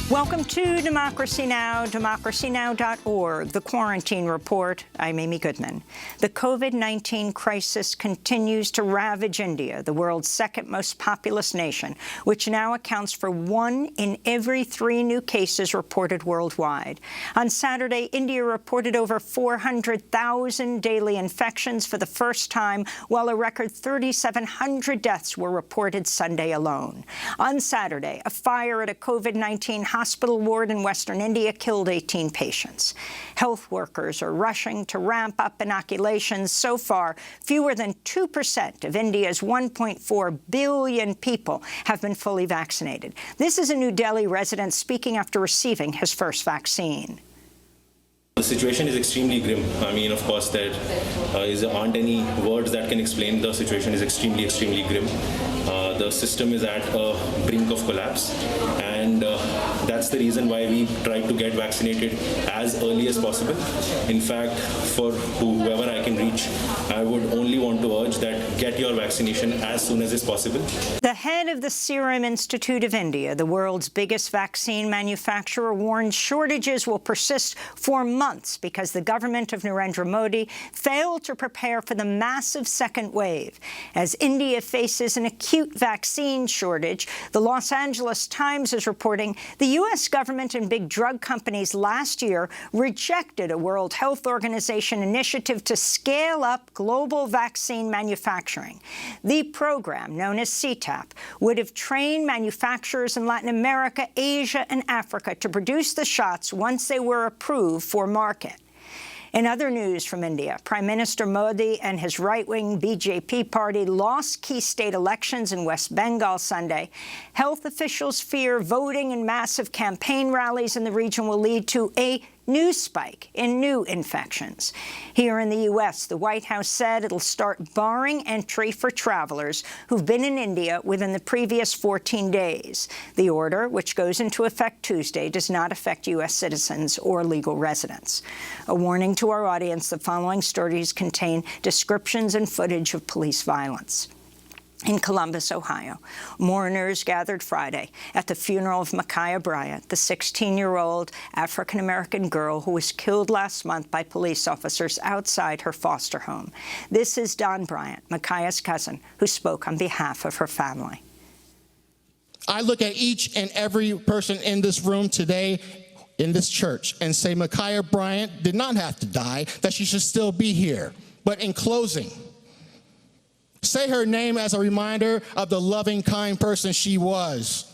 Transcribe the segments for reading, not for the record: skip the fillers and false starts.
Welcome to Democracy Now!, democracynow.org, The Quarantine Report. I'm Amy Goodman. The COVID-19 crisis continues to ravage India, the world's second most populous nation, which now accounts for 1 in every 3 new cases reported worldwide. On Saturday, India reported over 400,000 daily infections for the first time, while a record 3,700 deaths were reported Sunday alone. On Saturday, a fire at a COVID-19 hospital ward in Western India killed 18 patients. Health workers are rushing to ramp up inoculations. So far, fewer than 2% of India's 1.4 billion people have been fully vaccinated. This is a New Delhi resident speaking after receiving his first vaccine. The situation is extremely grim. I mean, of course, there aren't any words that can explain the situation is extremely, extremely grim. The system is at a brink of collapse, and that's the reason why we try to get vaccinated as early as possible. In fact, for whoever I can reach, I would only want to urge that get your vaccination as soon as is possible. The head of the Serum Institute of India, the world's biggest vaccine manufacturer, warned shortages will persist for months because the government of Narendra Modi failed to prepare for the massive second wave. As India faces an acute vaccine shortage, the Los Angeles Times is reporting the U.S. government and big drug companies last year rejected a World Health Organization initiative to scale up global vaccine manufacturing. The program, known as CTAP, would have trained manufacturers in Latin America, Asia, and Africa to produce the shots once they were approved for market. In other news from India, Prime Minister Modi and his right-wing BJP party lost key state elections in West Bengal Sunday. Health officials fear voting and massive campaign rallies in the region will lead to a new spike in new infections. Here in the U.S., the White House said it'll start barring entry for travelers who've been in India within the previous 14 days. The order, which goes into effect Tuesday, does not affect U.S. citizens or legal residents. A warning to our audience, the following stories contain descriptions and footage of police violence. In Columbus, Ohio, mourners gathered Friday at the funeral of Micaiah Bryant, the 16-year-old African-American girl who was killed last month by police officers outside her foster home. This is Don Bryant, Micaiah's cousin, who spoke on behalf of her family. I look at each and every person in this room today in this church and say Micaiah Bryant did not have to die, that she should still be here. But in closing, say her name as a reminder of the loving, kind person she was.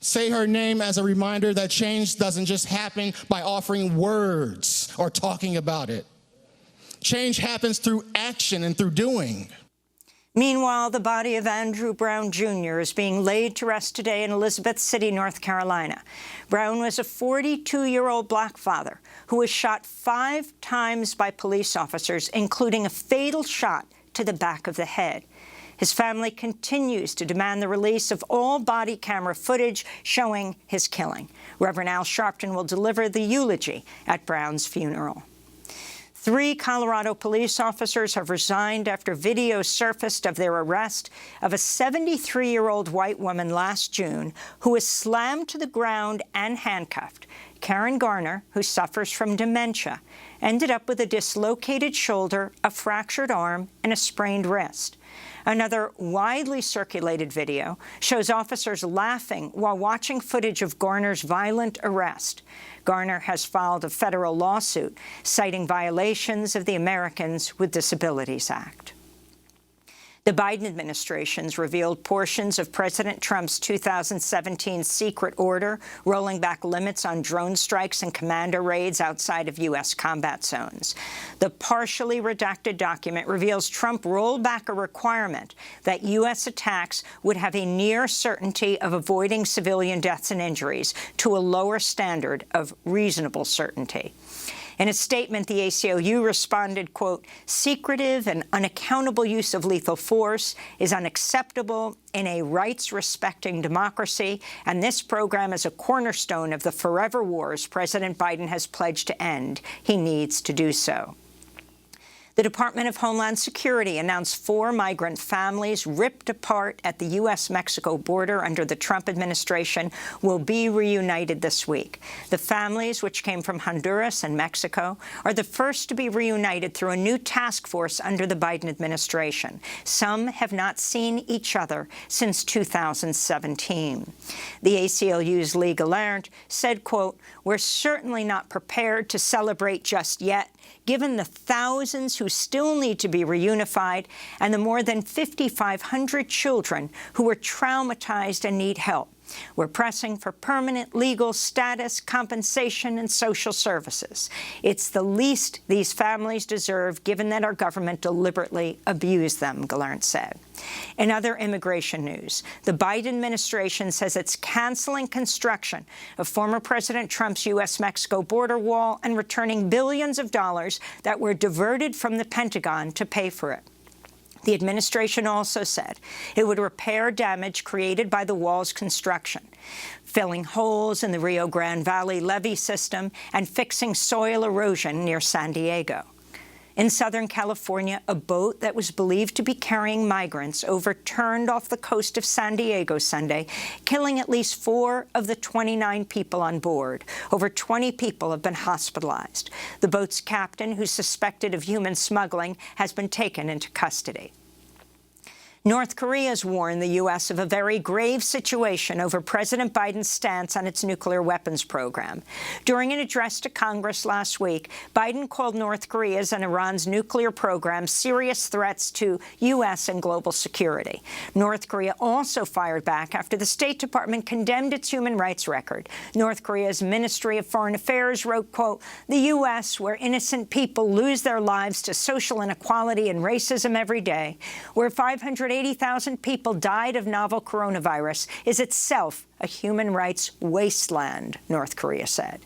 Say her name as a reminder that change doesn't just happen by offering words or talking about it. Change happens through action and through doing. Meanwhile, the body of Andrew Brown, Jr. is being laid to rest today in Elizabeth City, North Carolina. Brown was a 42-year-old black father who was shot 5 times by police officers, including a fatal shot to the back of the head. His family continues to demand the release of all body camera footage showing his killing. Reverend Al Sharpton will deliver the eulogy at Brown's funeral. 3 Colorado police officers have resigned after video surfaced of their arrest of a 73-year-old white woman last June who was slammed to the ground and handcuffed. Karen Garner, who suffers from dementia, ended up with a dislocated shoulder, a fractured arm, and a sprained wrist. Another widely circulated video shows officers laughing while watching footage of Garner's violent arrest. Garner has filed a federal lawsuit citing violations of the Americans with Disabilities Act. The Biden administration's revealed portions of President Trump's 2017 secret order rolling back limits on drone strikes and commando raids outside of U.S. combat zones. The partially redacted document reveals Trump rolled back a requirement that U.S. attacks would have a near certainty of avoiding civilian deaths and injuries to a lower standard of reasonable certainty. In a statement, the ACLU responded, quote, "Secretive and unaccountable use of lethal force is unacceptable in a rights-respecting democracy, and this program is a cornerstone of the forever wars President Biden has pledged to end. He needs to do so." The Department of Homeland Security announced 4 migrant families ripped apart at the U.S.-Mexico border under the Trump administration will be reunited this week. The families, which came from Honduras and Mexico, are the first to be reunited through a new task force under the Biden administration. Some have not seen each other since 2017. The ACLU's Lee Gallant said, quote, "We're certainly not prepared to celebrate just yet, given the thousands who still need to be reunified and the more than 5,500 children who are traumatized and need help. We're pressing for permanent legal status, compensation, and social services. It's the least these families deserve, given that our government deliberately abused them," Gallant said. In other immigration news, the Biden administration says it's canceling construction of former President Trump's U.S.-Mexico border wall and returning billions of dollars that were diverted from the Pentagon to pay for it. The administration also said it would repair damage created by the wall's construction, filling holes in the Rio Grande Valley levee system and fixing soil erosion near San Diego. In Southern California, a boat that was believed to be carrying migrants overturned off the coast of San Diego Sunday, killing at least 4 of the 29 people on board. Over 20 people have been hospitalized. The boat's captain, who's suspected of human smuggling, has been taken into custody. North Korea has warned the U.S. of a very grave situation over President Biden's stance on its nuclear weapons program. During an address to Congress last week, Biden called North Korea's and Iran's nuclear program serious threats to U.S. and global security. North Korea also fired back after the State Department condemned its human rights record. North Korea's Ministry of Foreign Affairs wrote, quote, "The U.S., where innocent people lose their lives to social inequality and racism every day, where 580,000 people died of novel coronavirus, is itself a human rights wasteland," North Korea said.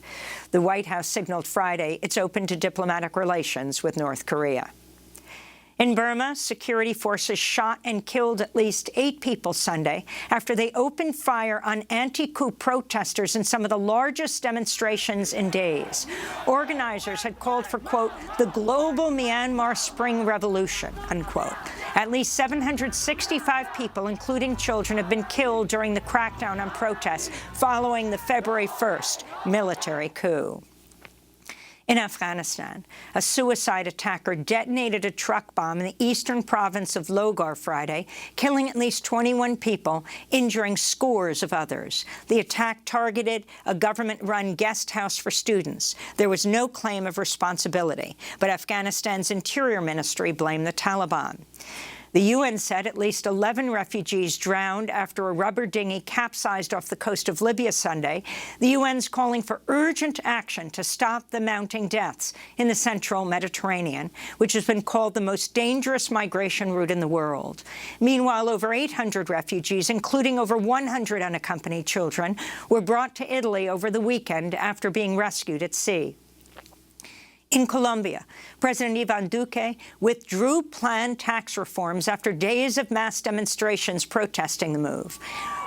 The White House signaled Friday it's open to diplomatic relations with North Korea. In Burma, security forces shot and killed at least 8 people Sunday after they opened fire on anti-coup protesters in some of the largest demonstrations in days. Organizers had called for, quote, "the global Myanmar Spring Revolution," unquote. At least 765 people, including children, have been killed during the crackdown on protests following the February 1st military coup. In Afghanistan, a suicide attacker detonated a truck bomb in the eastern province of Logar Friday, killing at least 21 people, injuring scores of others. The attack targeted a government-run guest house for students. There was no claim of responsibility, but Afghanistan's Interior Ministry blamed the Taliban. The UN said at least 11 refugees drowned after a rubber dinghy capsized off the coast of Libya Sunday. The UN's calling for urgent action to stop the mounting deaths in the central Mediterranean, which has been called the most dangerous migration route in the world. Meanwhile, over 800 refugees, including over 100 unaccompanied children, were brought to Italy over the weekend after being rescued at sea. In Colombia, President Ivan Duque withdrew planned tax reforms after days of mass demonstrations protesting the move.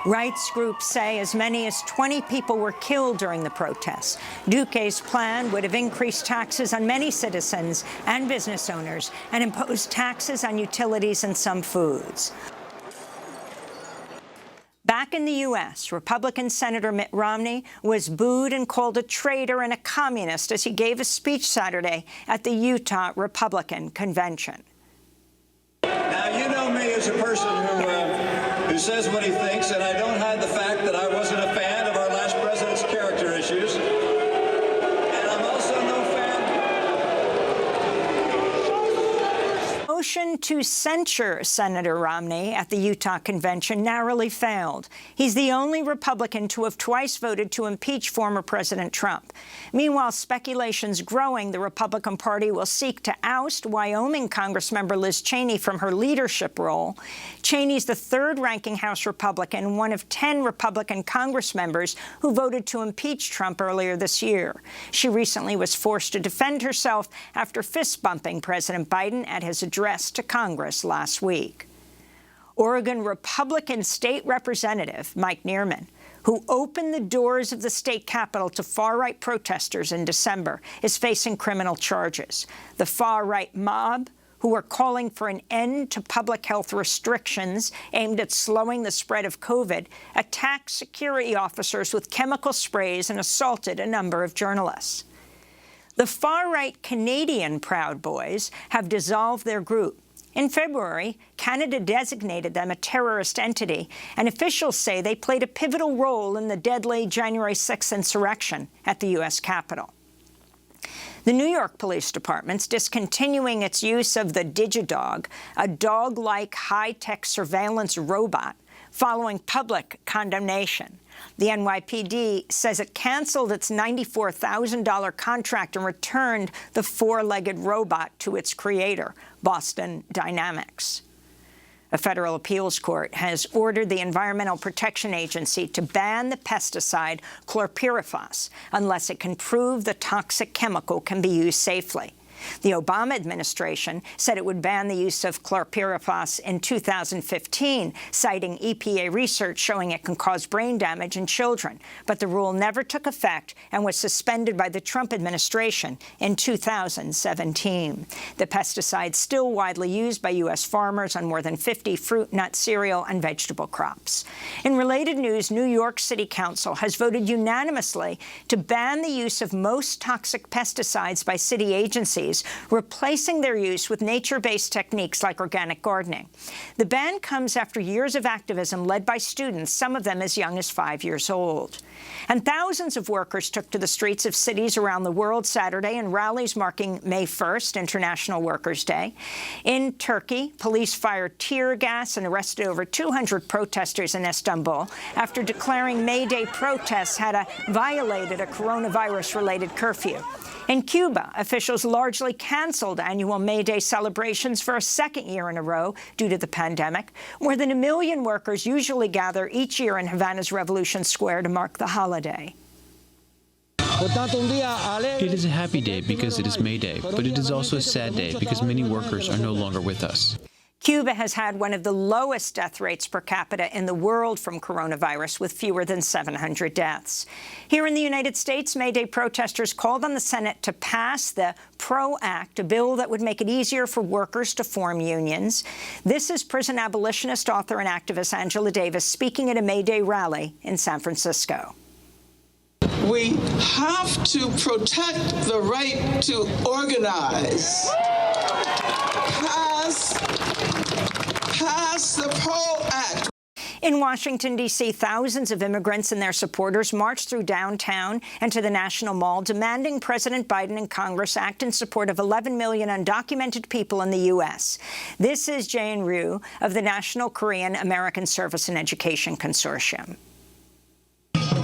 Rights groups say as many as 20 people were killed during the protests. Duque's plan would have increased taxes on many citizens and business owners and imposed taxes on utilities and some foods. Back in the U.S., Republican Senator Mitt Romney was booed and called a traitor and a communist as he gave a speech Saturday at the Utah Republican Convention. Now, you know me as a person who says what he thinks, and I don't hide the fact that I wasn't a fan of our last president's character issues. And I'm also no fan. Motion to censure Senator Romney at the Utah convention narrowly failed. He's the only Republican to have twice voted to impeach former President Trump. Meanwhile, speculation's growing the Republican Party will seek to oust Wyoming Congressmember Liz Cheney from her leadership role. Cheney's the third-ranking House Republican, one of 10 Republican Congress members who voted to impeach Trump earlier this year. She recently was forced to defend herself after fist-bumping President Biden at his address to Congress last week. Oregon Republican State Representative Mike Neerman, who opened the doors of the state capitol to far-right protesters in December, is facing criminal charges. The far-right mob, who are calling for an end to public health restrictions aimed at slowing the spread of COVID, attacked security officers with chemical sprays and assaulted a number of journalists. The far-right Canadian Proud Boys have dissolved their group. In February, Canada designated them a terrorist entity, and officials say they played a pivotal role in the deadly January 6th insurrection at the U.S. Capitol. The New York Police Department's discontinuing its use of the DigiDog, a dog-like high-tech surveillance robot, following public condemnation. The NYPD says it canceled its $94,000 contract and returned the four-legged robot to its creator, Boston Dynamics. A federal appeals court has ordered the Environmental Protection Agency to ban the pesticide chlorpyrifos unless it can prove the toxic chemical can be used safely. The Obama administration said it would ban the use of chlorpyrifos in 2015, citing EPA research showing it can cause brain damage in children. But the rule never took effect and was suspended by the Trump administration in 2017. The pesticide is still widely used by U.S. farmers on more than 50 fruit, nut, cereal, and vegetable crops. In related news, New York City Council has voted unanimously to ban the use of most toxic pesticides by city agencies, replacing their use with nature-based techniques like organic gardening. The ban comes after years of activism led by students, some of them as young as 5 years old. And thousands of workers took to the streets of cities around the world Saturday in rallies marking May 1st, International Workers' Day. In Turkey, police fired tear gas and arrested over 200 protesters in Istanbul after declaring May Day protests had violated a coronavirus-related curfew. In Cuba, officials largely canceled annual May Day celebrations for a second year in a row due to the pandemic. More than 1 million workers usually gather each year in Havana's Revolution Square to mark the holiday. It is a happy day because it is May Day, but it is also a sad day because many workers are no longer with us. Cuba has had one of the lowest death rates per capita in the world from coronavirus, with fewer than 700 deaths. Here in the United States, May Day protesters called on the Senate to pass the PRO Act, a bill that would make it easier for workers to form unions. This is prison abolitionist, author, and activist Angela Davis speaking at a May Day rally in San Francisco. We have to protect the right to organize. Pass the PRO Act. In Washington, D.C., thousands of immigrants and their supporters marched through downtown and to the National Mall, demanding President Biden and Congress act in support of 11 million undocumented people in the U.S. This is Jae-in Ryu of the National Korean American Service and Education Consortium.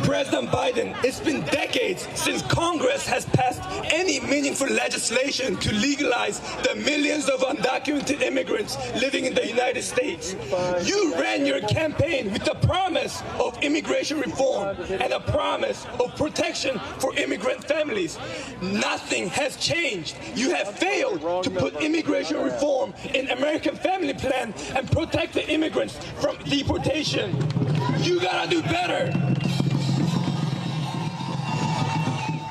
President Biden, it's been decades since Congress has passed any meaningful legislation to legalize the millions of undocumented immigrants living in the United States. You ran your campaign with the promise of immigration reform and a promise of protection for immigrant families. Nothing has changed. You have failed to put immigration reform in American Family Plan and protect the immigrants from deportation. You gotta do better.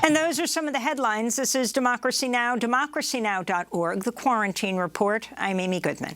And those are some of the headlines. This is Democracy Now!, democracynow.org, The Quarantine Report. I'm Amy Goodman.